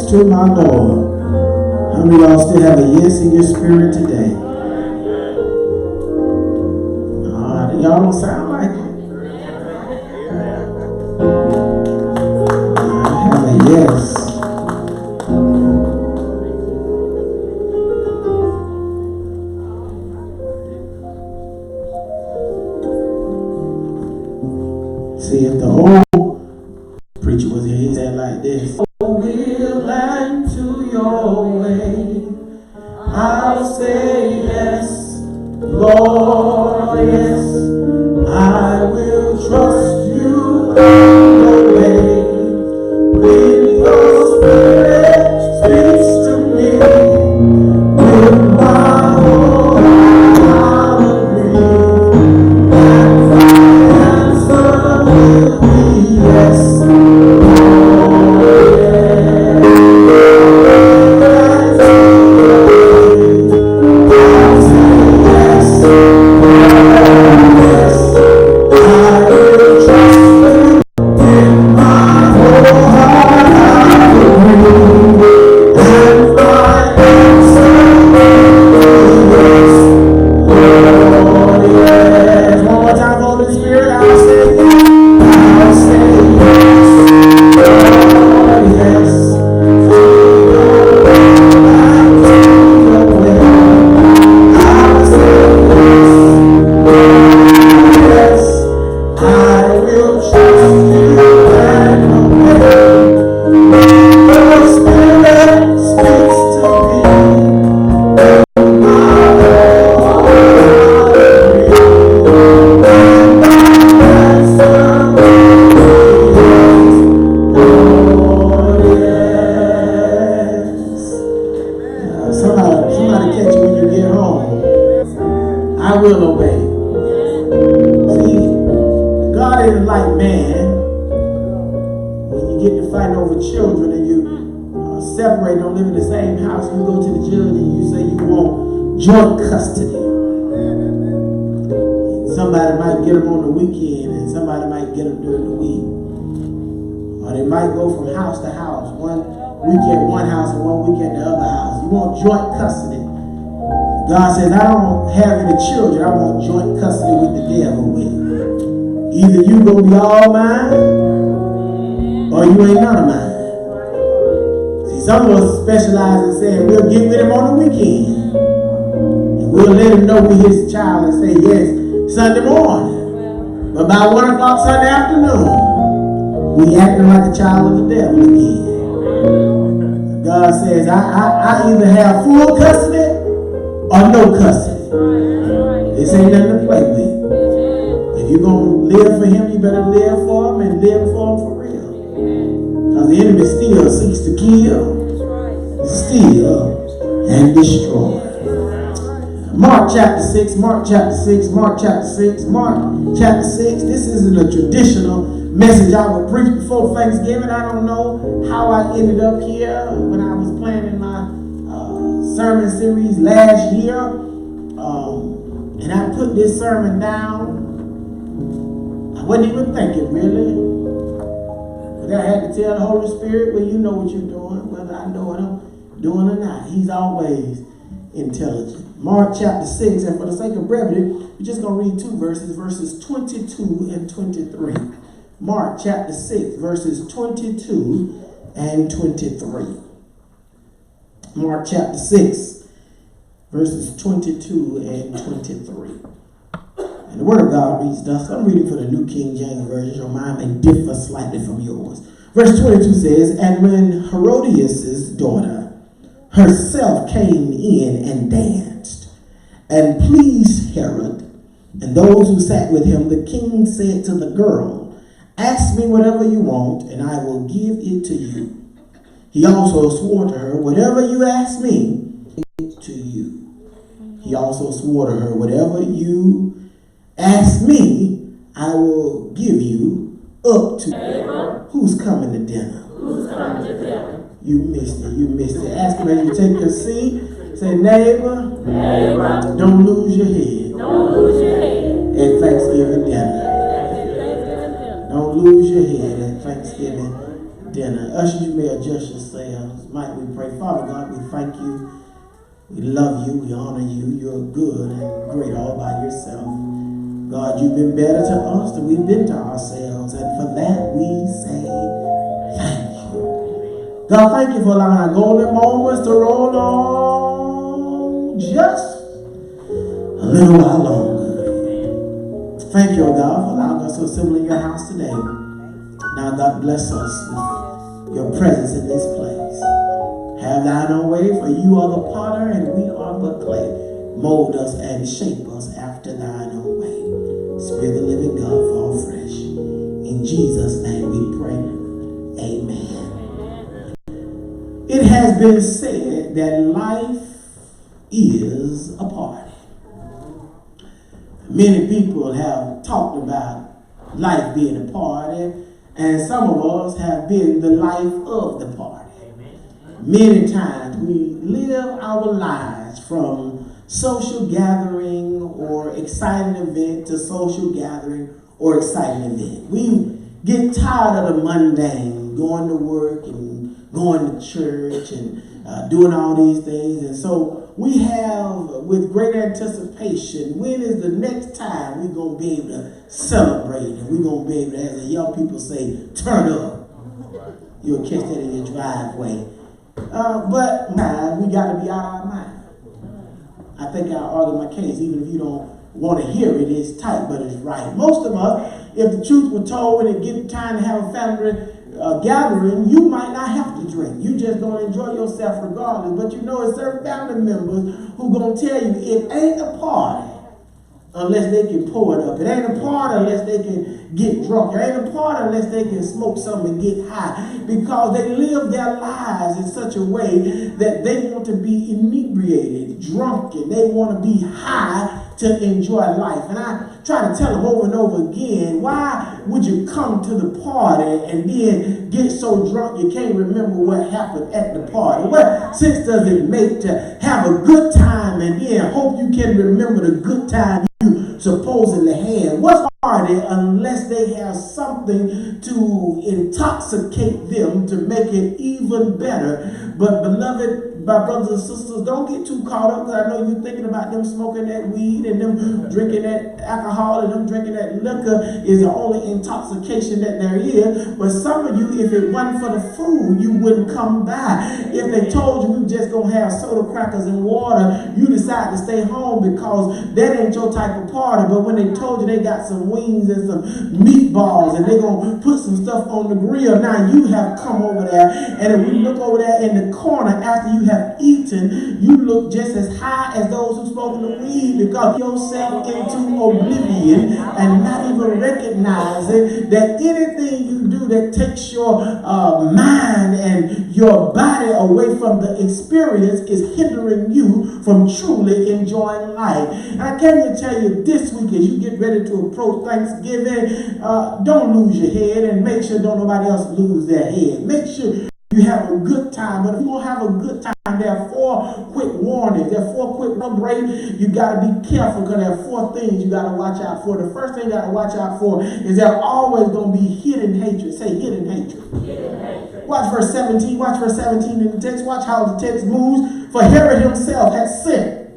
to my Lord. How many of y'all still have a yes in your spirit today? Y'all don't sound like it. I have a yes. See, if the old preacher was here, he said like this. Will and to your way, I'll say yes, Lord, yes. I will trust you and obey. When your spirit speaks to me, with my whole heart I'll agree. And my answer will be yes. Somebody catch you when you get home. I will obey. See, God isn't like man. When you get to fighting over children and you separate, don't live in the same house, you go to the judge and you say you want joint custody. Somebody might get them on the weekend and somebody might get them during the week. Or they might go from house to house. One weekend one house and one weekend the other house. You want joint custody. God says, I don't have any children. I want joint custody with the devil with. Either you gonna be all mine or you ain't none of mine. See, some of us specialize in saying we'll get with him on the weekend. And we'll let him know we're his child and say yes Sunday morning. But by 1 o'clock Sunday afternoon, we acting like a child of the devil again. God says, I either have full custody or no custody. This ain't nothing to play with. If you're going to live for him, you better live for him and live for him for real. Because the enemy still seeks to kill, steal, and destroy. Mark chapter 6, Mark chapter 6, Mark chapter 6, Mark chapter 6. This isn't a traditional message I would preach before Thanksgiving. I don't know how I ended up here when I was planning my sermon series last year. And I put this sermon down. I wasn't even thinking really. But I had to tell the Holy Spirit, well, you know what you're doing, whether I know what I'm doing or not. He's always intelligent. Mark chapter 6, and for the sake of brevity, we're just going to read two verses, verses 22 and 23. Mark chapter 6, verses 22 and 23. Mark chapter 6, verses 22 and 23. And the word of God reads thus. I'm reading for the New King James Version. Your mind may differ slightly from yours. Verse 22 says, and when Herodias' daughter herself came in and danced and pleased Herod and those who sat with him, the king said to the girl, ask me whatever you want, and I will give it to you. He also swore to her, whatever you ask me, to you. He also swore to her, whatever you ask me, I will give you up to. Who's coming to dinner? Who's coming to dinner? You missed it. You missed it. Ask him as you take your seat. Say, neighbor, don't lose your head. Don't lose your head. At Thanksgiving dinner. Don't lose your head at Thanksgiving dinner. Ushers, you may adjust yourselves. Mike, we pray. Father God, we thank you. We love you. We honor you. You're good and great all by yourself. God, you've been better to us than we've been to ourselves. And for that, we say thank you. God, thank you for allowing our golden moments to roll on just a little while longer. Thank you, God, for allowing us to assemble in your house today. Now, God, bless us with your presence in this place. Have thine own way, for you are the potter and we are the clay. Mold us and shape us after thine own way. Spirit of the living God, fall fresh. In Jesus' name we pray. Amen. It has been said that life is a party. Many people have talked about life being a party, and some of us have been the life of the party. Many times we live our lives from social gathering or exciting event to social gathering or exciting event. We get tired of the mundane, going to work and going to church and doing all these things. And so we have, with great anticipation, when is the next time we're going to be able to celebrate and we're going to be able to, as the young people say, turn up. You'll catch that in your driveway. But we got to be out of our mind. I think I'll argue my case, even if you don't want to hear it. It's tight, but it's right. Most of us, if the truth were told, when it gets time to have a family gathering, you might not have to drink. You just going to enjoy yourself regardless. But you know, it's certain family members who going to tell you it ain't a party unless they can pour it up. It ain't a party unless they can get drunk. It ain't a party unless they can smoke something and get high, because they live their lives in such a way that they want to be inebriated, drunken. They want to be high to enjoy life. And I try to tell them over and over again, why would you come to the party and then get so drunk you can't remember what happened at the party? What sense does it make to have a good time and then hope you can remember the good time you supposedly had? What's party unless they have something to intoxicate them to make it even better? But beloved, my brothers and sisters, don't get too caught up, because I know you're thinking about them smoking that weed and them drinking that alcohol and them drinking that liquor is the only intoxication that there is. But some of you, if it wasn't for the food, you wouldn't come by. If they told you we just gonna have soda crackers and water, you decide to stay home because that ain't your type of party. But when they told you they got some wings and some meatballs and they're gonna put some stuff on the grill, now you have come over there, and if we look over there in the corner after you have eaten, you look just as high as those who smoke the weed, because yourself into oblivion and not even recognizing that anything you do that takes your mind and your body away from the experience is hindering you from truly enjoying life. And I came to tell you this week, as you get ready to approach Thanksgiving, don't lose your head, and make sure don't nobody else lose their head. Make sure you have a good time. But if you don't have a good time, there are 4 quick warnings. There are 4 quick break. You got to be careful, because there are 4 things you got to watch out for. The first thing you got to watch out for is there always going to be hidden hatred. Say hidden hatred. Hidden hatred. Watch verse 17. Watch verse 17 in the text. Watch how the text moves. For Herod himself had sent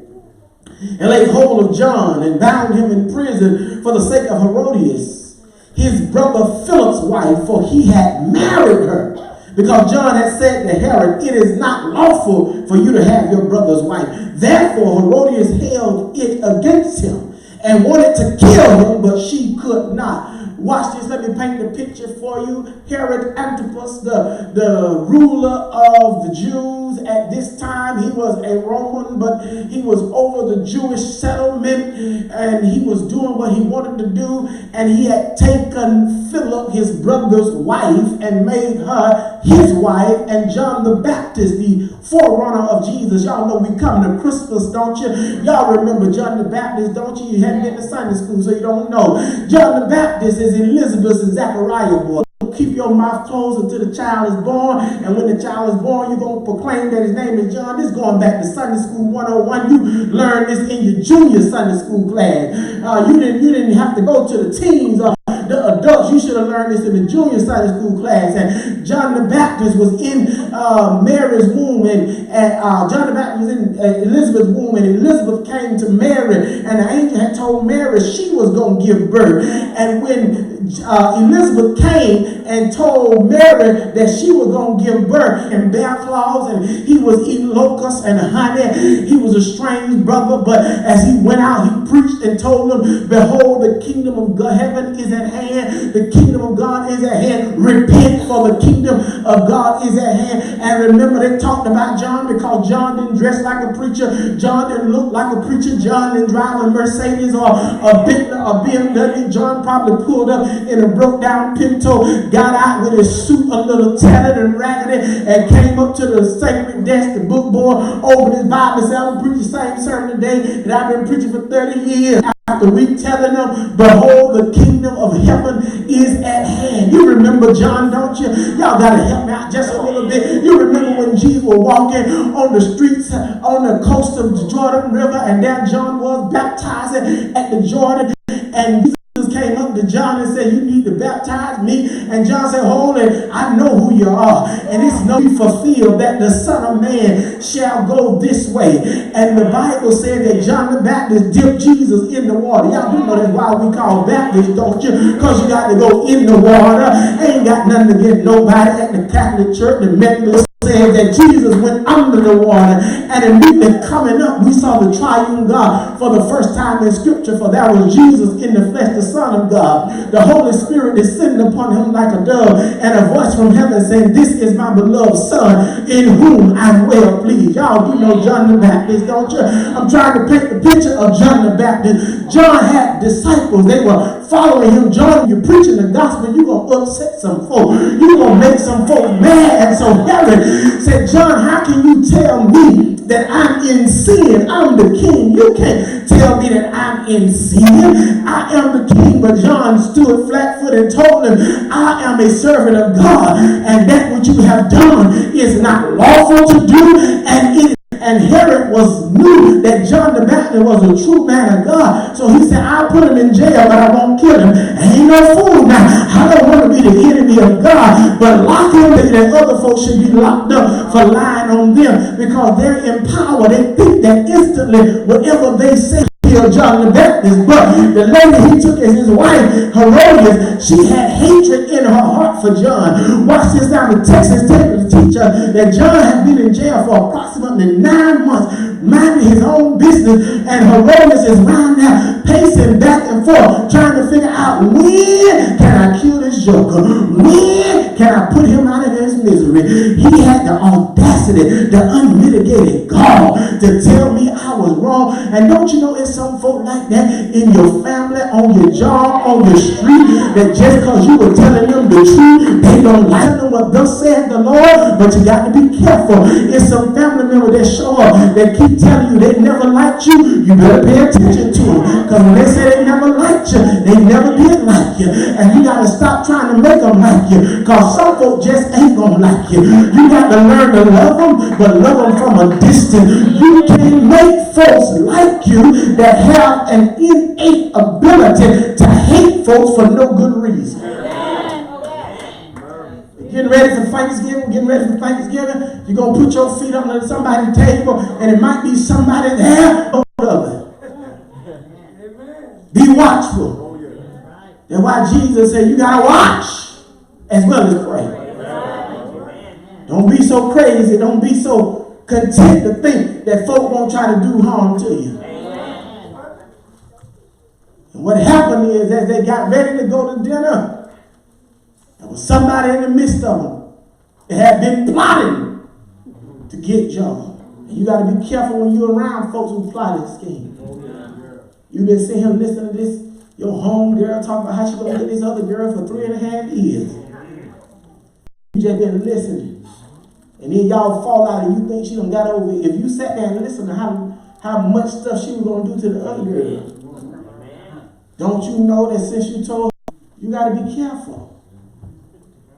and laid hold of John and bound him in prison for the sake of Herodias, his brother Philip's wife, for he had married her. Because John had said to Herod, it is not lawful for you to have your brother's wife. Therefore Herodias held it against him and wanted to kill him, but she could not. Watch this. Let me paint the picture for you. Herod Antipas, the ruler of the Jews at this time, he was a Roman, but he was over the Jewish settlement, and he was doing what he wanted to do. And he had taken Philip, his brother's wife, and made her his wife. And John the Baptist, the forerunner of Jesus. Y'all know we coming to Christmas, don't you? Y'all remember John the Baptist, don't you? You hadn't been to Sunday school, so you don't know. John the Baptist is Elizabeth and Zachariah boy. Keep your mouth closed until the child is born, and when the child is born, you're going to proclaim that his name is John. This is going back to Sunday School 101. You learned this in your junior Sunday school class. You didn't have to go to the teens or the adults. You should have have learned this in the junior Sunday school class. And John the Baptist was in Mary's womb, and John the Baptist was in Elizabeth's womb, and Elizabeth came to Mary, and the angel had told Mary she was going to give birth. And when Elizabeth came and told Mary that she was going to give birth and bear claws, and he was eating locusts and honey. He was a strange brother, but as he went out, he preached and told them, behold, the kingdom of God, heaven is at hand. The kingdom of God is at hand. Repent, for the kingdom of God is at hand. And remember, they talked about John because John didn't dress like a preacher. John didn't look like a preacher. John didn't drive a Mercedes or a Bentley or BMW. John probably pulled up in a broke down Pinto, got out with his suit a little tattered and raggedy, and came up to the sacred desk, the book board, opened his Bible, said, I'm preaching the same sermon today that I've been preaching for 30 years. After we telling them, behold, the kingdom of heaven is at hand. You remember John, don't you? Y'all got to help me out just a little bit. You remember when Jesus was walking on the streets on the coast of the Jordan River, and there John was baptizing at the Jordan, and Jesus came up to John and said, you need to baptize me. And John said, hold it, I know who you are. And it's no fulfilled that the Son of Man shall go this way. And the Bible said that John the Baptist dipped Jesus in the water. Y'all do know that's why we call Baptist, don't you? Because you got to go in the water. Ain't got nothing to get nobody at the Catholic Church, the Methodist said that Jesus went under the water, and immediately coming up, we saw the triune God for the first time in Scripture, for that was Jesus in the flesh, the Son of God. The Holy Spirit descended upon him like a dove, and a voice from heaven saying, this is my beloved Son, in whom I'm well pleased. Y'all do know John the Baptist, don't you? I'm trying to paint the picture of John the Baptist. John had disciples. They were following him. John, you're preaching the gospel, you're going to upset some folk. You're going to make some folk mad. And so Herod said, John, how can you tell me that I'm in sin? I'm the king. You can't tell me that I'm in sin. I am the king. But John stood flat-footed and told him, I am a servant of God, and that what you have done is not lawful to do, and Herod knew that John the Baptist was a true man of God. So he said, I'll put him in jail, but I won't kill him. I ain't no fool now. I don't want to be the enemy of God, but lock him that other folks should be locked up for lying on them, because they're in power. They think that instantly whatever they say John the Baptist, but the lady he took as his wife, Herodias, she had hatred in her heart for John. Watch this now. The text is telling the teacher that John had been in jail for approximately 9 months, minding his own business, and Herodias is round there pacing back and forth, trying to figure out, when can I kill this joker? When can I put him out of his misery? He had the audacity, the unmitigated gall to tell me I was wrong. And don't you know it's some folk like that in your family, on your job, on your street, that just because you were telling them the truth, they don't like them what thus said the Lord. But you got to be careful. It's some family members that show up, that keep telling you they never liked you. You better pay attention to them, because when they say they never liked you, they never did like you. And you got to stop trying to make them like you, because some folk just ain't gonna like you. You got to learn to love them, but love them from a distance. You can't make folks like you that have an innate ability to hate folks for no good reason. Getting ready for Thanksgiving, you're going to put your feet under somebody's table, and it might be somebody there or other. Be watchful. That's why Jesus said you got to watch as well as pray. Don't be so crazy. Don't be so content to think that folk won't try to do harm to you. And what happened is, as they got ready to go to dinner, there was somebody in the midst of them that had been plotting to get John. And you got to be careful when you're around folks who plot and scheme. You've been sitting here listening to this, your home girl talking about how she going to get this other girl for 3.5 years. You just been listening. And then y'all fall out and you think she done got over it. If you sat there and listened to how much stuff she was going to do to the other girl, don't you know that since you told her, you got to be careful.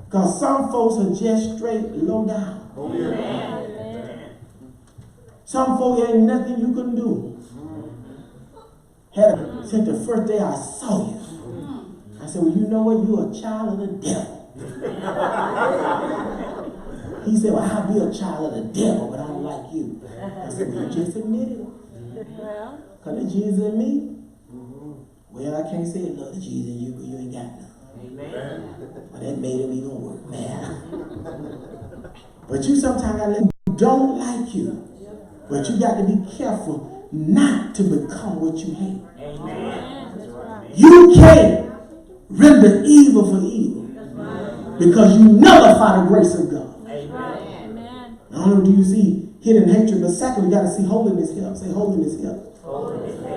Because some folks are just straight low down. Some folks ain't nothing you can do. Since the first day I saw you, I said, well, you know what? You're a child of the devil. He said, well, I'll be a child of the devil, but I don't like you. I said, well, you just admitted it. Because the Jesus in me. Well, I can't say it, love the Jesus in you, because you ain't got none. Amen. But that made him even worse. But you sometimes got to let people don't like you. But you got to be careful not to become what you hate. Amen. You can't render evil for evil. Because you nullify the grace of God. Amen. I don't know, do you see hidden hatred? But second, we got to see holiness here. Say holiness here.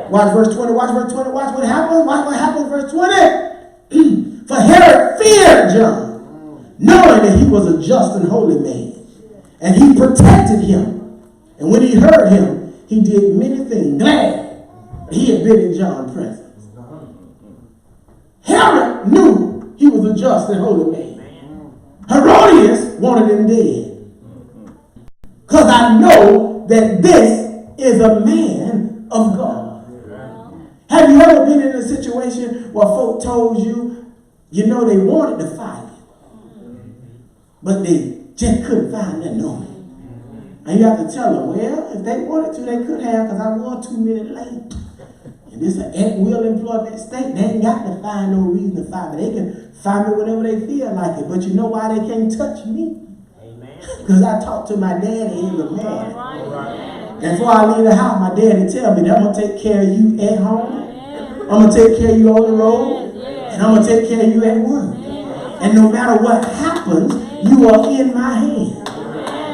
Watch verse 20. Watch verse 20. Watch what happens. Watch what happens. Verse 20. For Herod feared John, knowing that he was a just and holy man. And he protected him. And when he heard him, he did many things, glad that he had been in John's presence. Herod knew he was a just and holy man. Herodias wanted him dead. Because I know that this is a man of God. Have you ever been in a situation where folk told you, you know, they wanted to fire you, but they just couldn't find their number? And you have to tell them, well, if they wanted to, they could have, because I was 2 minutes late. And this is an at-will employment state. They ain't got to find no reason to fire me. They can fire me whenever they feel like it. But you know why they can't touch me? Because I talked to my daddy in the morning. And before I leave the house, my daddy tell me that I'm going to take care of you at home. I'm going to take care of you on the road. And I'm going to take care of you at work. And no matter what happens, you are in my hands.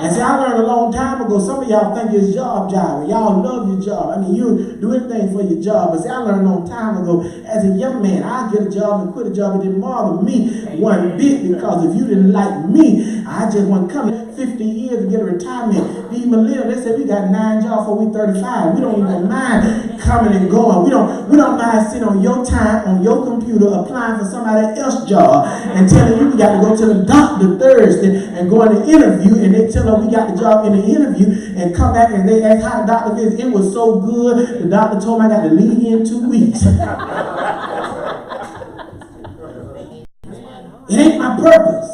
And see, I learned a long time ago, some of y'all think it's job. Y'all love your job. I mean, you do anything for your job. But see, I learned a long time ago, as a young man, I get a job and quit a job. It didn't bother me one bit, because if you didn't like me, I just wasn't coming 50 years to get a retirement. These millennials, they said we got 9 jobs before we 35. We don't even mind coming and going. We don't mind sitting on your time, on your computer, applying for somebody else's job and telling you we got to go to the doctor Thursday and go in the interview, and they tell us we got the job in the interview and come back and they ask how the doctor is. It was so good, the doctor told me I got to leave here in 2 weeks. It ain't my purpose.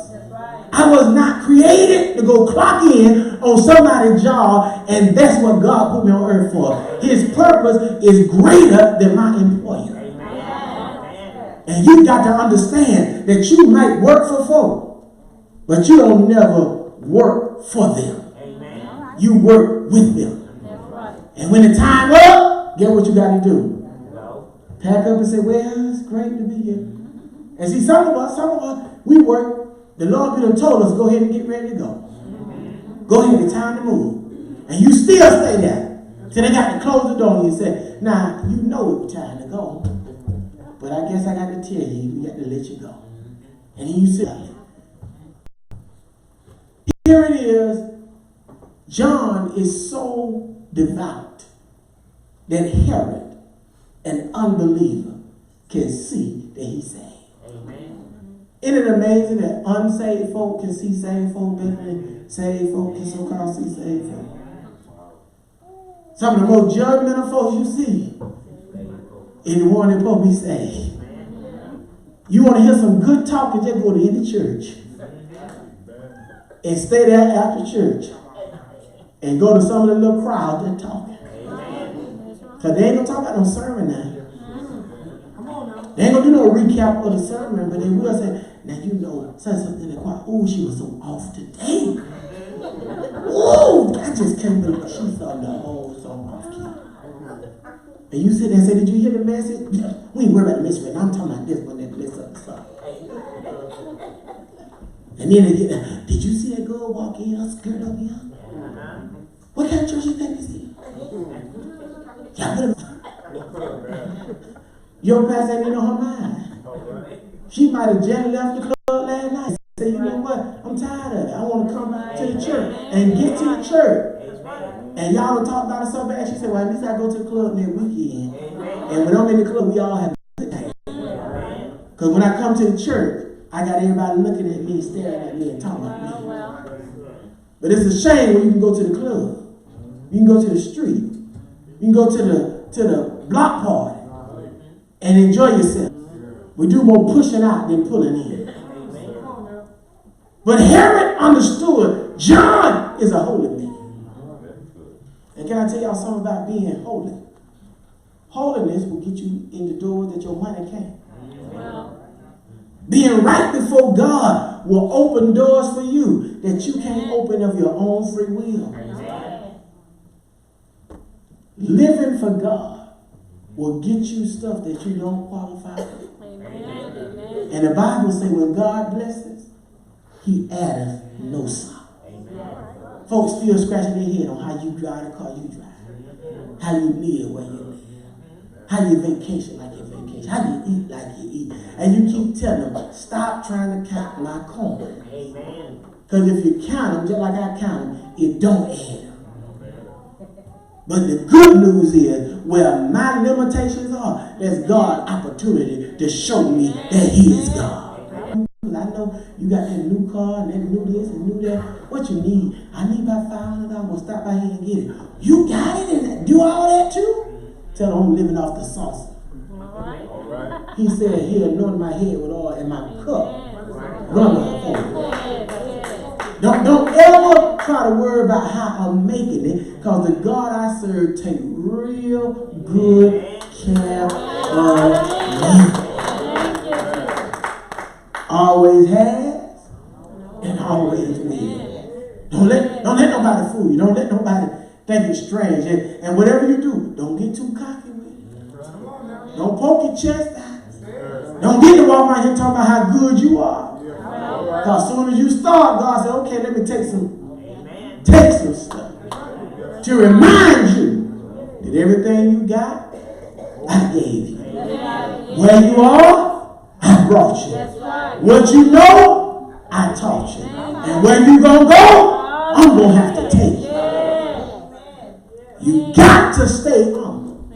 I was not created to go clock in on somebody's job, and that's what God put me on earth for. His purpose is greater than my employer. And you got to understand that you might work for folk, but you don't never work for them. You work with them. And when the time up, get what you got to do. Pack up and say, well, it's great to be here. And see, some of us, we work. The Lord be done told us, go ahead and get ready to go. Go ahead, it's time to move. And you still stay there. So they got to close the door and you say, nah, you know it's time to go. But I guess I got to tell you, we got to let you go. And then you sit there. Here it is. John is so devout that Herod, an unbeliever, can see that he's saved. Isn't it amazing that unsaved folk can see saved folk better than saved folk can so-called see saved folk? Some of the most judgmental folks you see is the one that supposed to be saved. You want to hear some good talking, just go to any church and stay there after church and go to some of the little crowds that talking. Because they ain't going to talk about no sermon now. They ain't going to do no recap of the sermon, but they will say, now you know, say something in the choir. Oh, she was so off today. Oh, I just can't believe she saw the whole song off key. And you sit there and say, did you hear the message? We ain't worried about the message, but I'm talking about this one that lifts up the song. And then they get, did you see that girl walk in, her skirt over here? What kind of church you think this is? Your pastor ain't in her mind. She might have just left the club last night. Say, you know what? I'm tired of it. I want to come to the church and get to the church. And y'all will talk about it so bad. She said, well, at least I go to the club that weekend. And when I'm in the club, we all have a good time. Because when I come to the church, I got everybody looking at me, staring at me, and talking about me. But it's a shame when you can go to the club. You can go to the street. You can go to the block party and enjoy yourself. We do more pushing out than pulling in. But Herod understood John is a holy man. And can I tell y'all something about being holy? Holiness will get you in the doors that your money can't. Being right before God will open doors for you that you can't open of your own free will. Living for God will get you stuff that you don't qualify for. And the Bible says when God blesses, he addeth no sorrow. Folks still scratching their head on how you drive the car you drive, how you live where you live, how you vacation like you vacation, how you eat like you eat. And you keep telling them, stop trying to count my coins. Because if you count them just like I count them, it don't add up. But the good news is, where my limitations are, there's God's opportunity to show me that he is God. I know you got that new car and that new this and new that. What you need? I need about $500. Stop by here and get it. You got it and do all that too? Tell them I'm living off the sauce. All right. He said, he anointed my head with oil and my cup runneth over. Don't ever try to worry about how I'm making it, because the God I serve take real good care of me. Always has and always will. Don't let nobody fool you. Don't let nobody think it's strange. And whatever you do, don't get too cocky with it. Don't poke your chest out. Don't get to walk around here talking about how good you are. Because as soon as you start, God said, okay, let me take some stuff to remind you that everything you got, I gave you. Where you are, I brought you. What you know, I taught you. And where you gonna go, I'm gonna have to take you. You got to stay humble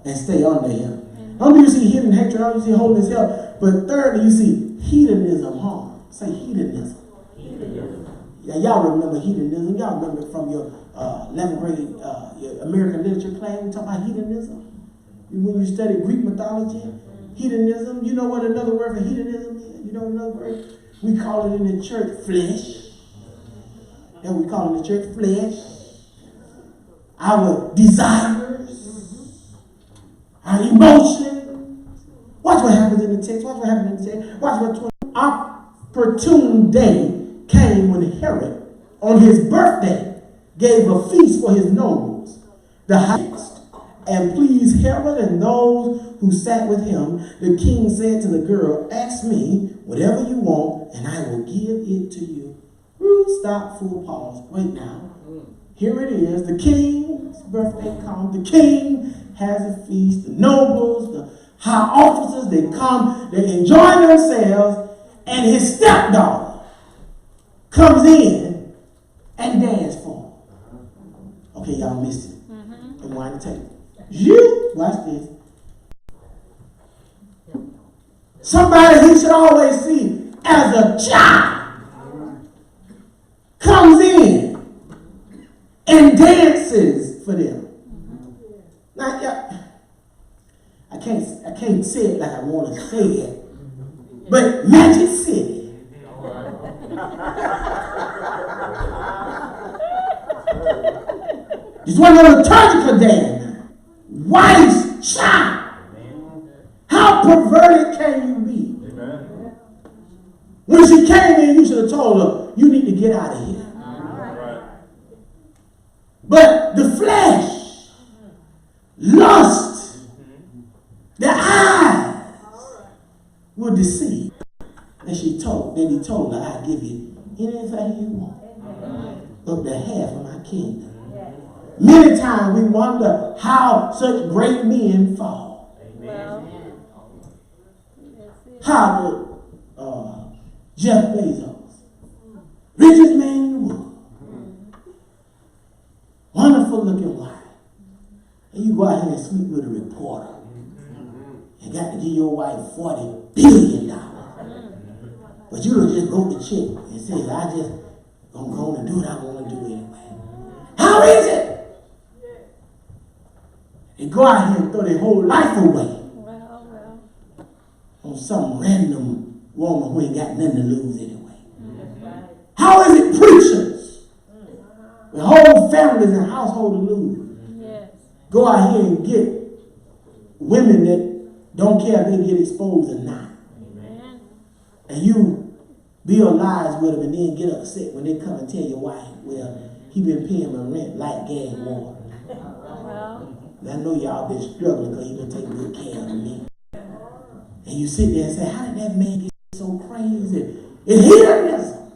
and stay under him. Don't you see hidden hatred? Don't you see holiness hell? But thirdly, you see hedonism harm. Say hedonism. Yeah, y'all remember hedonism. Y'all remember it from your 11th grade your American literature class. We talk about hedonism. When you study Greek mythology, hedonism. You know what another word for hedonism is? You know another word? We call it in the church flesh. And we call it in the church flesh. Our desires, our emotions. Watch what happens in the text. Watch what happens in the text. Watch what opportune day came when Herod, on his birthday, gave a feast for his nobles, the highest, and pleased Herod and those who sat with him. The king said to the girl, ask me whatever you want, and I will give it to you. Stop, full pause. Wait now. Here it is. The king's birthday comes. The king has a feast. The nobles, the high officers, they come. They enjoy themselves. And his stepdaughter comes in and dances for him. Okay, y'all missed it. And wind the table. You, watch this. Somebody he should always see as a child comes in and dances for them. Now, yeah, I can't say it like I want to say it, but Magic City. It's one of the liturgical dance. Wife's child. How perverted can you be? Amen. When she came in, you should have told her, you need to get out of here. But the flesh, lust, the eyes will deceive. And he told her, I'll give you anything you want. Up to half of my kingdom. Many times we wonder how such great men fall. How did Jeff Bezos, richest man in the world, wonderful looking wife, and you go out here and sleep with a reporter and got to give your wife $40 billion. But you don't just go to chick and say, I just gonna go and do what I want to do anyway. How is it? And go out here and throw their whole life away on some random woman who ain't got nothing to lose anyway. How is it preachers with whole families and household to lose? Yes. Go out here and get women that don't care if they get exposed or not. Amen. And you build lies with them and then get upset when they come and tell your wife, well, he been paying my rent, light, gas, water. Well. And I know y'all been struggling because he been taking good care of me. And you sit there and say, how did that man get so crazy? It's hedonism.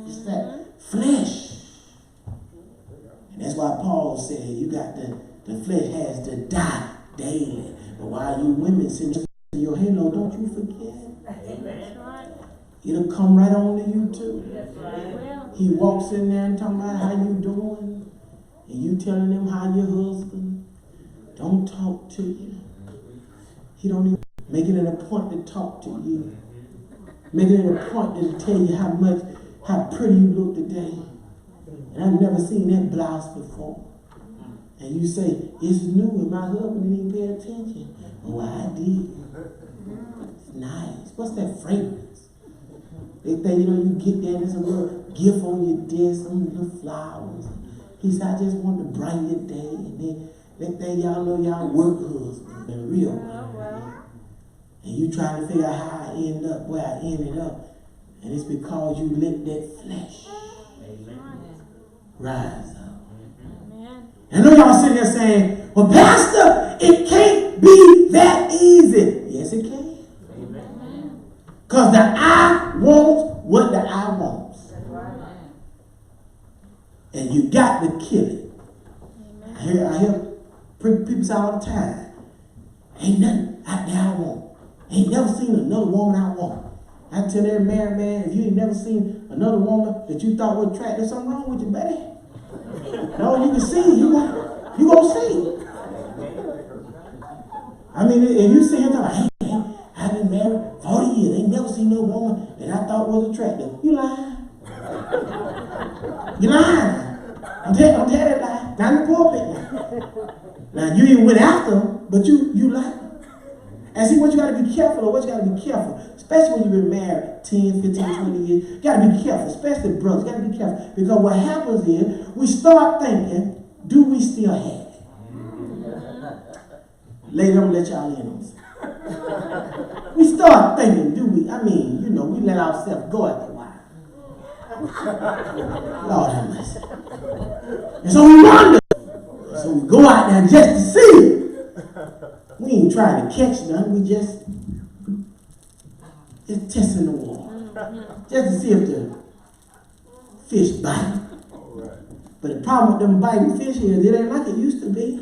It's that flesh. And that's why Paul said you got the flesh has to die daily. But while you women sitting in your halo, don't you forget. That's right. It'll come right on to you too. That's right. He walks in there and talking about how you doing. And you telling him how your husband don't talk to you. He don't even make it a point to talk to you. Make it a point to tell you how pretty you look today. And I've never seen that blouse before. And you say, it's new and my husband didn't even pay attention. Oh, I did. It's nice. What's that fragrance? They think, you get there and there's a little gift on your desk, some little flowers. He said, I just want to brighten your day. And then that thing y'all know y'all work husband and real one. And you trying to figure out how I end up where I ended up. And it's because you let that flesh rise up. Amen. I know y'all sitting there saying, well, Pastor, it can't be that easy. Yes, it can. Because the eye wants what the eye wants. And you got to kill it. I hear people say all the time, ain't nothing out there I want. Ain't never seen another woman I want. I tell every married man, if you ain't never seen another woman that you thought would attract, there's something wrong with you, buddy. No, you can see, you gonna see. I mean, if you see him talking, hey, I've been married 40 years, ain't never seen no woman that I thought was attractive. You lying. You lying. I'm telling that lie. Not in the pulpit. Now, you even went after them, but you lied. And see, what you got to be careful of, what you got to be careful, especially when you've been married 10, 15, 20 years, you got to be careful, especially brothers, you got to be careful. Because what happens is, we start thinking, do we still have it? Later, I'm going to let y'all in on this. We start thinking, do we? I mean, we let ourselves go after a while. Lord have mercy. And so we wonder. So we go out there just to see. We ain't trying to catch none. We just testing the water. Just to see if the fish bite. But the problem with them biting fish is it ain't like it used to be.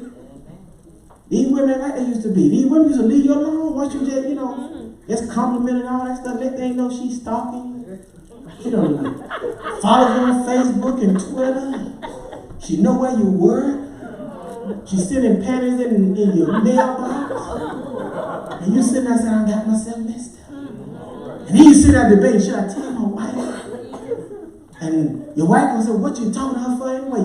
These women ain't like they used to be. These women used to leave you alone once you just, just compliment and all that stuff. Let they know she's stalking you. She don't even follow you on Facebook and Twitter. She know where you work. She's sending panties in your mailbox. And you sitting there saying, I got myself messed up. And then you sit there debating, should I tell my wife? And your wife gonna say, what you talking to her for anyway?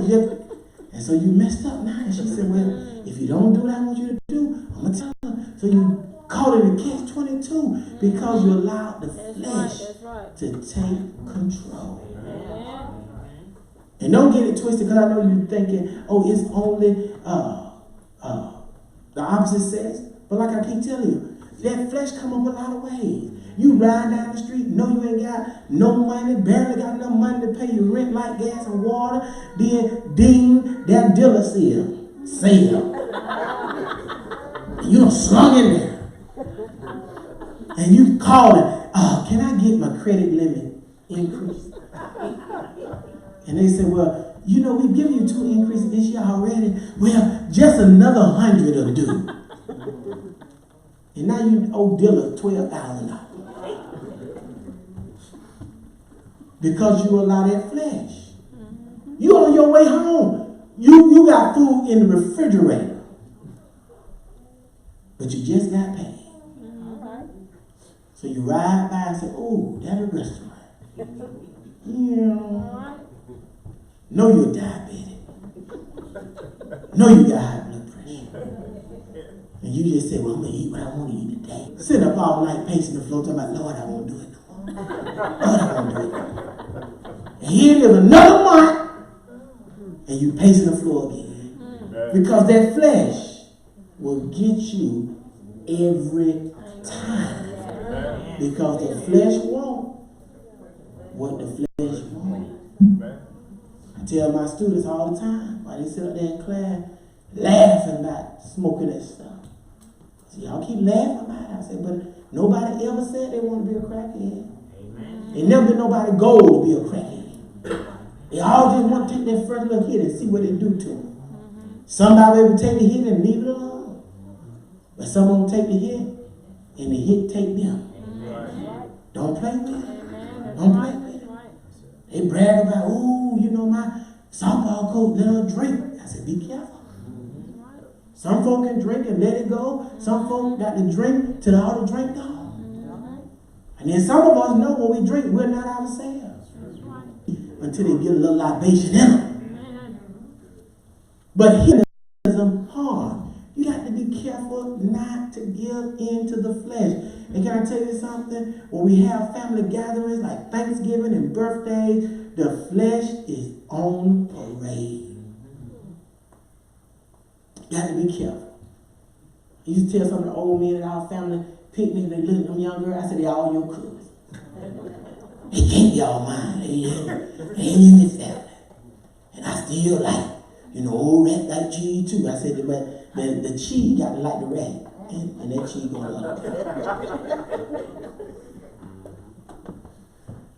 And so you messed up now. And she said, well, if you don't do what I want you to do, I'm going to tell her. So you caught it in catch-22 because you allowed the flesh to take control. And don't get it twisted, because I know you're thinking, oh, it's only the opposite sex. But like I keep telling you, that flesh come up a lot of ways. You ride down the street, know you ain't got no money, barely got enough money to pay your rent, light, gas, and water. Then, ding, that dealer sale. And you done slung in there. And you calling, can I get my credit limit increased? And they said, well, we've given you 2 increases this year already. Well, just another 100 will do. And now you owe dealer $12,000. Because you allow that flesh. You on your way home. You got food in the refrigerator. But you just got paid. So you ride by and say, oh, that's a restaurant. Yeah. Know you're diabetic. Know you got high blood pressure. And you just say, well, I'm going to eat what I want to eat today. Sitting up all night pacing the floor, talking about, Lord, I won't do it no more. Lord, I won't do it no more. And here it is another month, and you pacing the floor again. Because that flesh will get you every time. Because the flesh won't what the flesh wants. I tell my students all the time, while they sit up there in class, laughing about smoking that stuff. So y'all keep laughing about it. I said, but nobody ever said they want to be a crackhead. Ain't never been nobody goal to be a crackhead. They all just want to take their first little hit and see what they do to them. Somebody will take the hit and leave it alone. But some will take the hit and the hit take them. Don't play with it. Don't play with it. They brag about, oh, you know, my softball coach let her drink. I said, be careful. Some folk can drink and let it go. Some folk got to drink till all the drink gone. And then some of us know when we drink, we're not ourselves. Until they get a little libation in them. But hedonism harm. You got to be careful not to give in to the flesh. And can I tell you something? When we have family gatherings like Thanksgiving and birthdays, the flesh is on parade. Got to be careful. I used to tell some of the old men at our family picnic, they look at them young girls, I said, they all your cousins. They can't be all mine. They ain't in this family. And I still like, you know, old rat like cheese too. I said, but the cheese got to like the rat. And that cheese going up.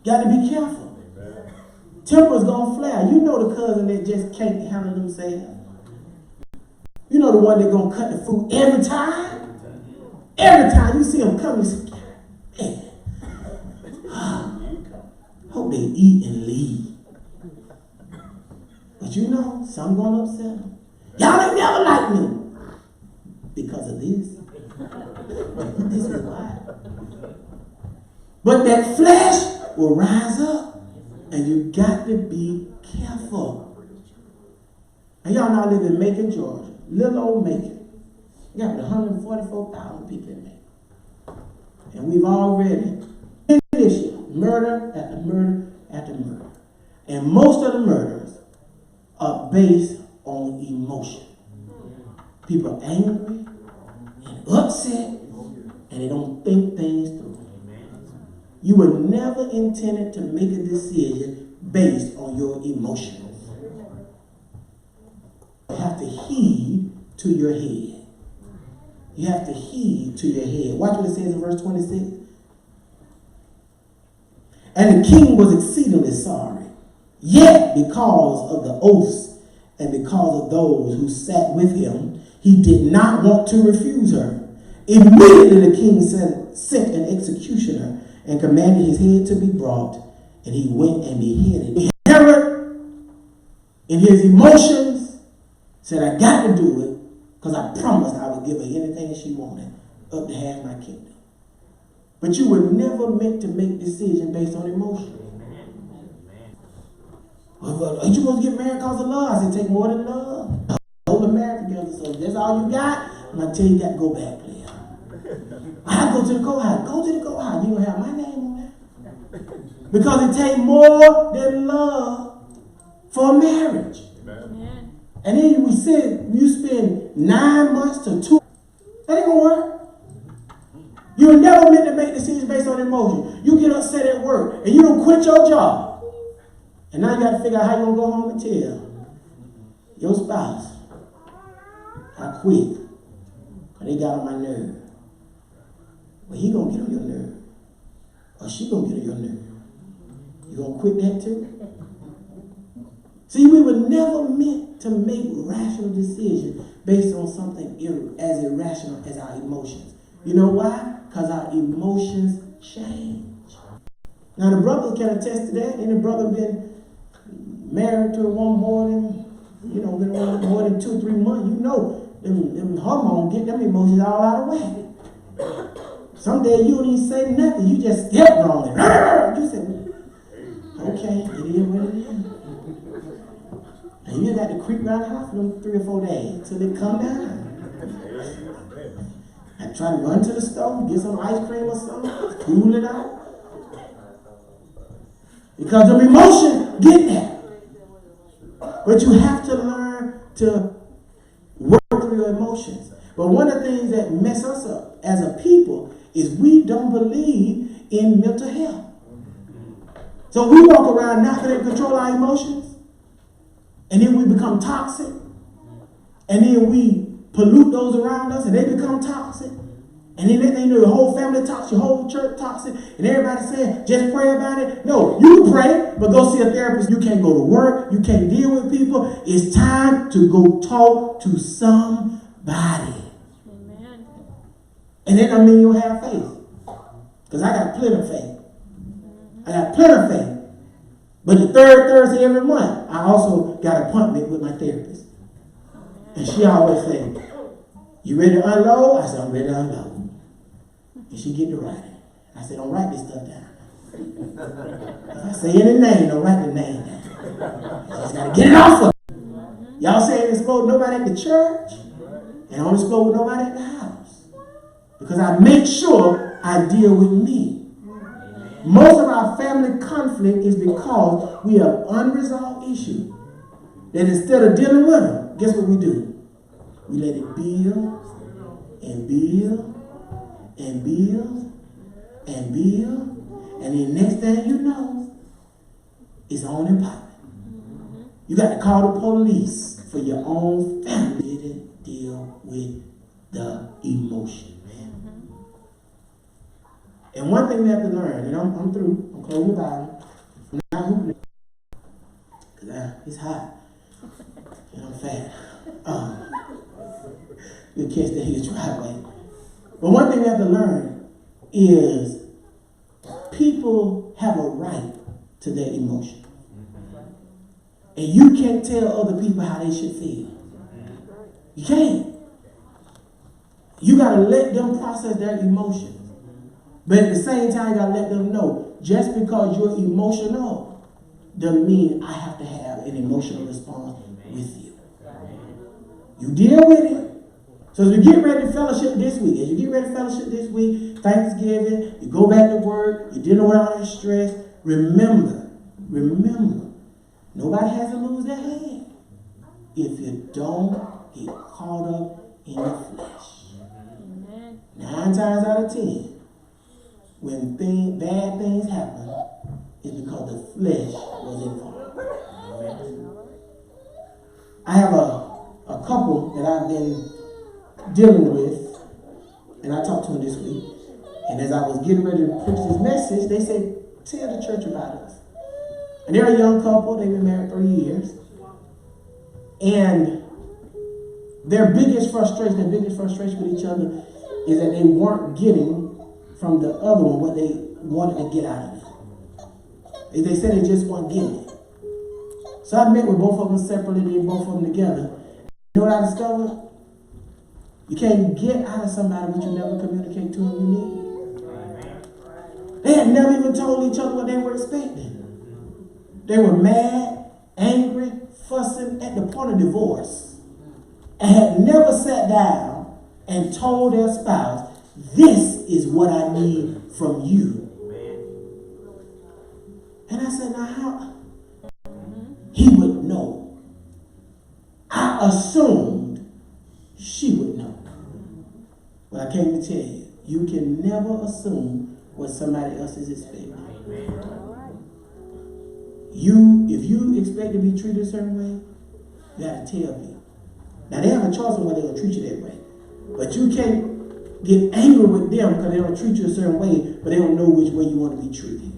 Got to be careful. Temper's going to flare. You know the cousin that just can't handle themselves. You know the one that going to cut the food every time. Every time you see them come, you say, man, hope they eat and leave. But you know, some going to upset them. Y'all ain't never like me. Because of this. This is why. But that flesh will rise up. And you got to be careful. And y'all know I live in Macon, Georgia. Little old Macon. You got 144,000 people in Macon. And we've already finished murder after murder after murder. And most of the murders are based on emotion. People are angry and upset, and they don't think things through. You were never intended to make a decision based on your emotions. You have to heed to your head. You have to heed to your head. Watch what it says in verse 26. And the king was exceedingly sorry, yet because of the oaths and because of those who sat with him, he did not want to refuse her. Immediately the king sent an executioner and commanded his head to be brought, and he went and beheaded. Herod, in his emotions, said, I got to do it because I promised I would give her anything she wanted, up to half my kingdom. But you were never meant to make decisions based on emotion. Well, ain't you supposed to get married because of love? I said, take more than love. Hold the marriage together. So if that's all you got, I'm going to tell you, you got to go back, player. I go to the courthouse. Go to the courthouse. You don't have my name on that. Because it takes more than love for a marriage. Amen. And then we said you spend 9 months to 2. That ain't going to work. You're never meant to make decisions based on emotion. You get upset at work and you don't quit your job. And now you got to figure out how you're going to go home and tell your spouse, I quit. Because they got on my nerve. Well, he going to get on your nerve. Or she going to get on your nerve. You going to quit that too? See, we were never meant to make rational decisions based on something as irrational as our emotions. You know why? Because our emotions change. Now, the brother can attest to that. Any brother been married to a woman more than, been on more than 2-3 months, you know, them hormones get them emotions all out of whack. Some day you don't even say nothing. You just step on it. You say, okay, it is what it is. And you got to creep around the house for them 3 or 4 days till they come down. I try to run to the store, get some ice cream or something, cool it out. Because the emotion get there. But you have to learn to work through your emotions. But one of the things that mess us up as a people is we don't believe in mental health. So we walk around not being able to control our emotions, and then we become toxic, and then we pollute those around us, and they become toxic. And then next thing you know, your whole family toxic, your whole church toxic, and everybody saying, just pray about it. No, you can pray, but go see a therapist. You can't go to work. You can't deal with people. It's time to go talk to somebody. Amen. And that don't mean you'll have faith. Because I got plenty of faith. I got plenty of faith. But the third Thursday every month, I also got an appointment with my therapist. And she always says, you ready to unload? I said, I'm ready to unload. And she get to writing. I said, don't write this stuff down. If I say any name, don't write the name down. You just got to get it off of me. Y'all say it explode nobody at the church, and don't explode with nobody at the house. Because I make sure I deal with me. Most of our family conflict is because we have unresolved issues. That instead of dealing with them, guess what we do? We let it build and build and build and build. And the next thing you know, it's on and popping. You got to call the police for your own family to deal with the emotion. And one thing we have to learn, and I'm through, I'm closing the Bible. I'm not hooping because it's hot. And I'm fat. You'll catch the hitch driveway. But one thing we have to learn is people have a right to their emotion. And you can't tell other people how they should feel. You can't. You got to let them process their emotions. But at the same time, you got to let them know, just because you're emotional doesn't mean I have to have an emotional response with you. You deal with it. So as we get ready to fellowship this week, Thanksgiving, you go back to work, you're dealing with all that stress, remember, nobody has to lose their head if you don't get caught up in the flesh. Amen. 9 times out of 10, when bad things happen, it's because the flesh was involved. I have a couple that I've been dealing with, and I talked to them this week. And as I was getting ready to preach this message, they said, tell the church about us. And they're a young couple. They've been married 3 years. And their biggest frustration with each other is that they weren't getting from the other one what they wanted to get out of it. They said they just weren't getting it. So I met with both of them separately, then both of them together. You know what I discovered? You can't get out of somebody what you never communicate to them you need. They had never even told each other what they were expecting. They were mad, angry, fussing at the point of divorce, and had never sat down and told their spouse, this is what I need from you. And I said, now how? He would know. I assumed she would know. But I came to tell you, you can never assume what somebody else is expecting. If you expect to be treated a certain way, you have to tell people. Now they have a choice on whether they're going to treat you that way. But you can't get angry with them because they don't treat you a certain way, but they don't know which way you want to be treated.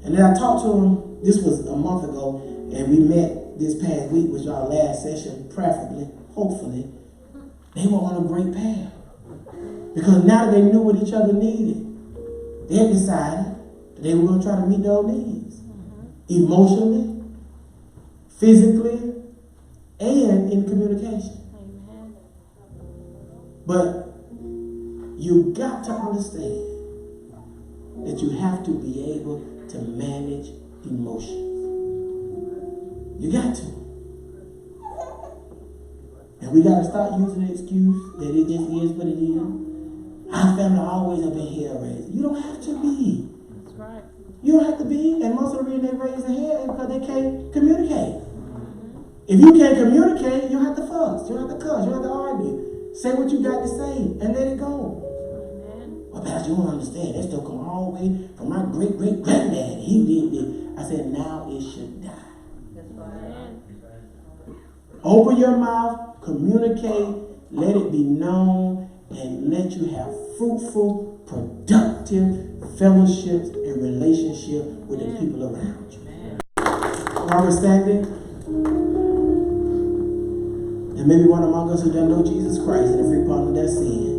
And then I talked to them, this was a month ago, and we met this past week, which was our last session, preferably, hopefully. They were on a great path. Because now that they knew what each other needed, they had decided that they were going to try to meet those needs. Emotionally, physically, and in communication. Amen. But you got to understand that you have to be able to manage emotions. You got to. And we got to start using the excuse that it just is what it is. Our family always have been hell raised. You don't have to be. That's right. You don't have to be. And most of the reason they raise their hell is because they can't communicate. If you can't communicate, you have to fuss. You have to cuss. You have to argue. Say what you got to say and let it go. Well, Pastor, you don't understand. That still come all the way from my great-great-granddad. He did this. I said, now it should die. Open your mouth, communicate, let it be known, and let you have fruitful, productive fellowships and relationship with the people around you. While we're standing, and maybe one among us who doesn't know Jesus Christ and the free pardon of their sin.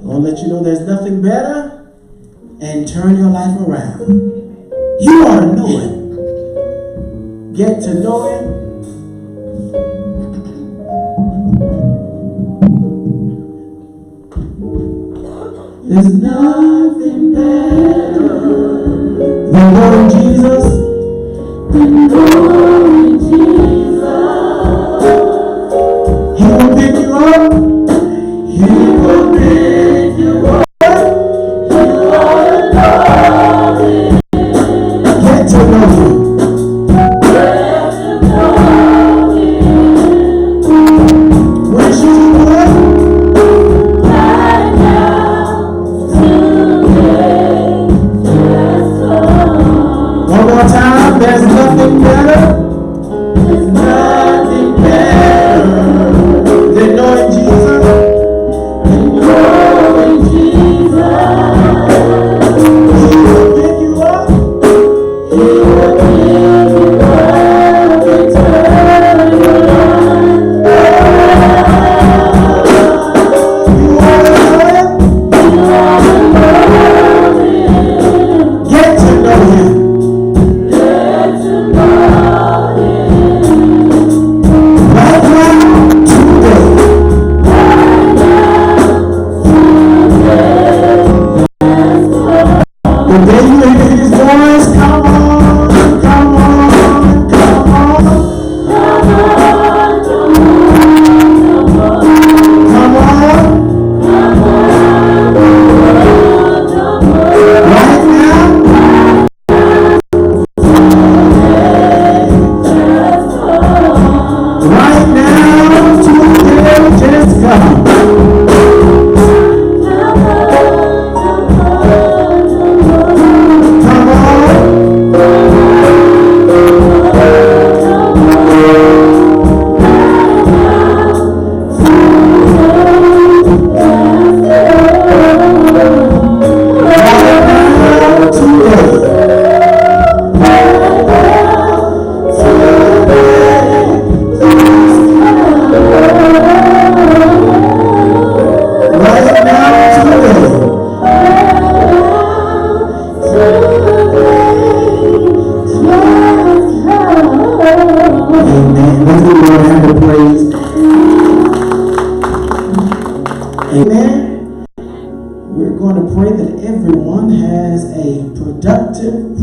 I want to let you know there's nothing better and turn your life around. You ought to know it. Get to know him. There's nothing better than knowing Jesus. Than knowing Jesus. He will pick you up. He will pick you up. You ought to know him. Get to know him. Get to know him. Where should you go? Right now, today, just come. One more time. There's nothing better. There's nothing better than knowing Jesus.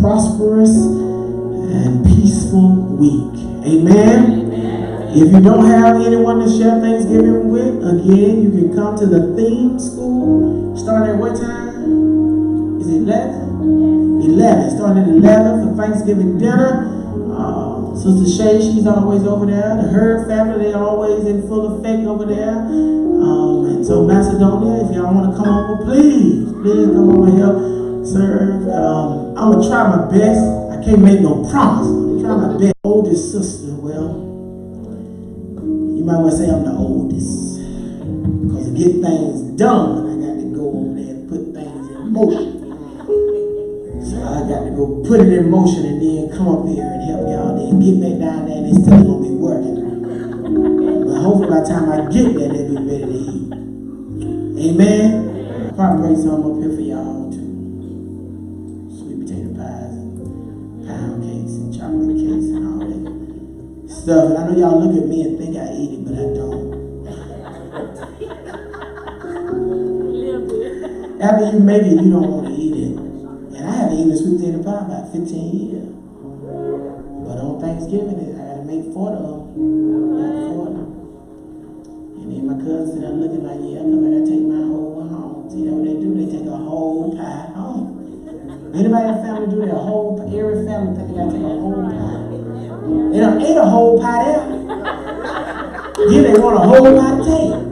Prosperous and peaceful week. Amen. If you don't have anyone to share Thanksgiving with, again, you can come to the theme school. Starting at what time? Is it 11? 11. Starting at 11 for Thanksgiving dinner. Sister Shay, she's always over there. The Herd family, they always in full effect over there. And so Macedonia, if y'all want to come over, please come over here, serve. I'm going to try my best. I can't make no promise. I'm going to try my best. Oldest sister, well, you might want to say I'm the oldest. Because to get things done, I got to go over there and put things in motion. So I got to go put it in motion and then come up here and help y'all. Then get back down there and it's still going to be working. But hopefully by the time I get there, they'll be ready to eat. Amen? I'll probably bring some up here for y'all too. Sweet potato pies and pound cakes and chocolate cakes and all that stuff. And I know y'all look at me and think I eat it, but I don't. After you make it, you don't want to eat it. And I haven't eaten a sweet potato pie about 15 years. But on Thanksgiving, I got to make 40 of them. Got 40. And then my cousin said, I'm looking like, yeah, because I got to take my whole one home. See, that's what they do. They take a whole pie home. Anybody in the family do that? Every family think they got to take a whole pie. They done ate a whole pie there. Then they want a whole pie to take.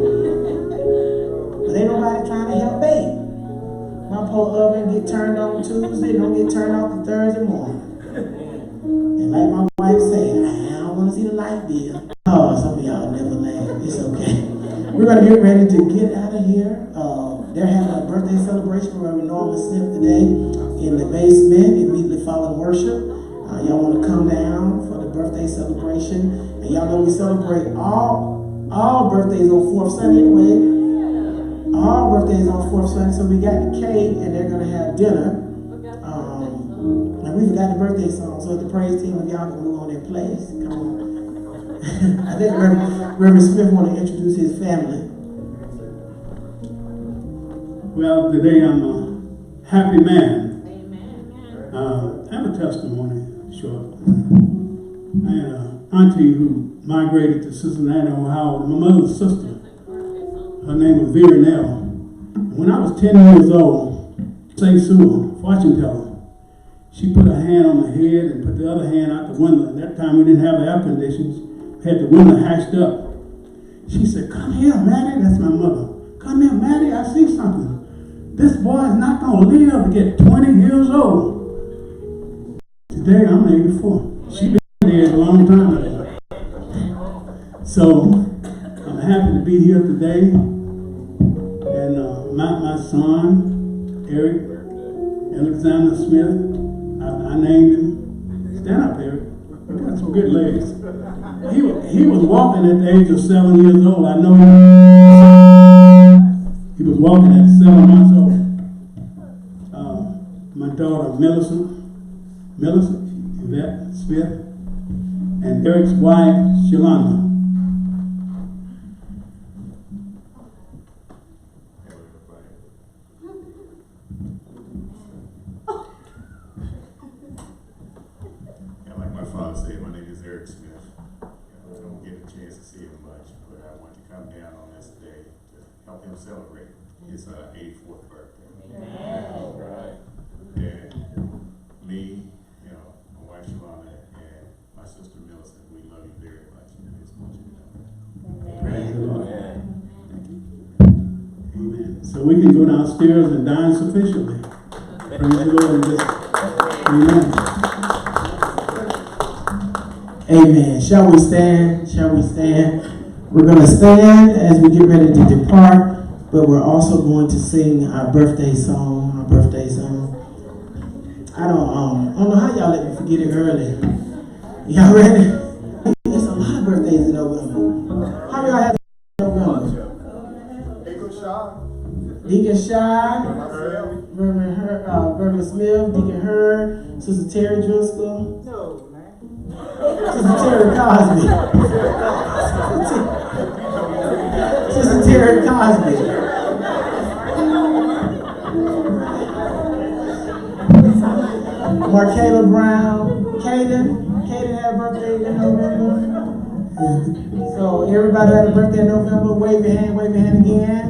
But ain't nobody trying to help bake. My poor oven get turned on Tuesday, don't get turned off the Thursday morning. And like my wife said, I don't want to see the light bill. Oh, some of y'all never laugh. It's okay. We're going to get ready to get out of here. They're having a birthday celebration for Reverend Norman Smith today in the basement, immediately following worship. Y'all want to come down for the birthday celebration. And y'all know we celebrate all birthdays on 4th Sunday anyway. All birthdays on 4th Sunday, so we got the cake and they're going to have dinner. And we forgot the birthday song, so the praise team, if y'all can move on their place, come on. I think Reverend Smith want to introduce his family. Well, today I'm a happy man. Amen. I have a testimony, short. I had an auntie who migrated to Cincinnati, Ohio, my mother's sister. Her name was Vera Nell. When I was 10 years old, St. Sue, fortune teller, she put her hand on my head and put the other hand out the window. At that time, we didn't have air conditions. Had the window hashed up. She said, "Come here, Maddie." That's my mother. "Come here, Maddie, I see something. This boy is not going to live to get 20 years old." Today, I'm 84. She been dead a long time ago. So, I'm happy to be here today. And my son, Eric Alexander Smith, I named him. Stand up, Eric. You got some good legs. He was walking at the age of 7 years old. I know he was walking at 7 months old. My daughter, Millicent Yvette Smith, and Eric's wife, Shalonda. Like my father said, my name is Eric Smith. I don't get a chance to see him much, but I want to come down on this day to help him celebrate his 84th birthday. Amen. Right. And me, my wife Shalana, and my sister Millicent, we love you very much, and I just want you to know. Praise the Lord. Thank you. Amen. So we can go downstairs and dine sufficiently. Praise the Lord. Amen. Amen. Shall we stand? Shall we stand? We're going to stand as we get ready to depart, but we're also going to sing our birthday song. Our birthday song. I don't know how y'all let me forget it early. Y'all ready? There's a lot of birthdays in November. How many y'all have in November? Deacon Shy, Reverend Smith, Deacon Hurd, Sister Terry Driscoll. Sister Terry Cosby. Sister Terry Cosby. Markayla Brown. Caden had a birthday in November. So everybody had a birthday in November. Wave your hand again.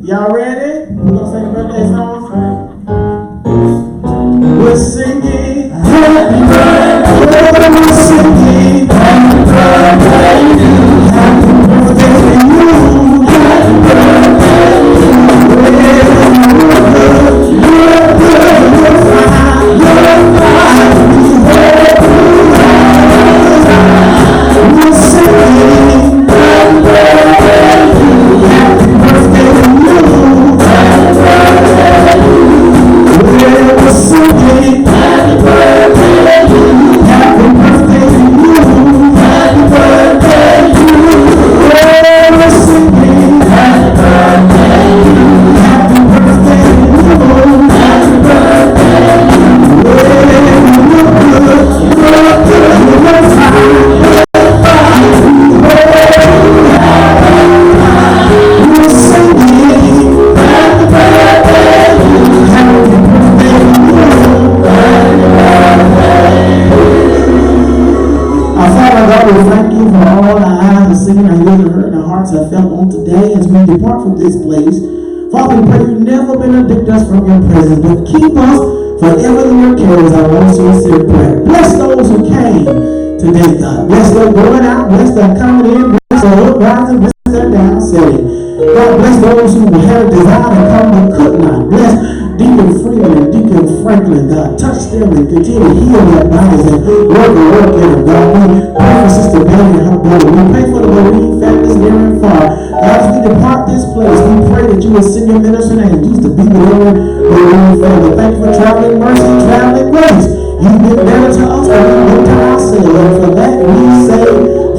Y'all ready? We're gonna sing a birthday song. We're singing happy birthday. We're singing happy birthday to you. Happy birthday to you. Happy birthday to you. You're good. You're fine. You're fine. We're singing happy birthday to you. Happy birthday to you. depart from this place. Father, we pray you never benedict us from your presence, but keep us forever in your care as our most sincere prayer. Bless those who came today, God. Bless their going out, bless their coming in, bless their uprising, bless their down setting. God, bless those who had a desire to come but could not. Bless Deacon Freeman and Deacon Franklin, God. Touch them and continue to heal their bodies and work in them, God. We pray for Sister Betty and her brother. We pray for the bereaved families near and far. God, as we depart this place, we pray that you will send your ministering angels to be with every bereaved family. Thank you for traveling mercy, traveling grace. You've been better to us than we've been to ourselves. And for that we say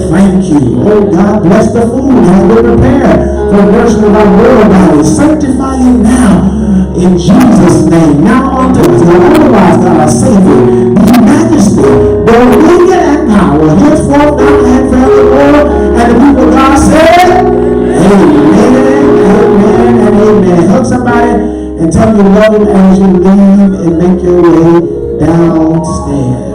thank you. Oh God, bless the food that has been prepared for the nourishment of our mortal bodies. Sanctify it now. In Jesus' name, now unto us, and otherwise, God, our Savior, be majesty, dominion, and power, henceforth, now, and forevermore. And the people of God said, amen, amen, and amen. Hug somebody and tell them you love them as you leave and make your way downstairs.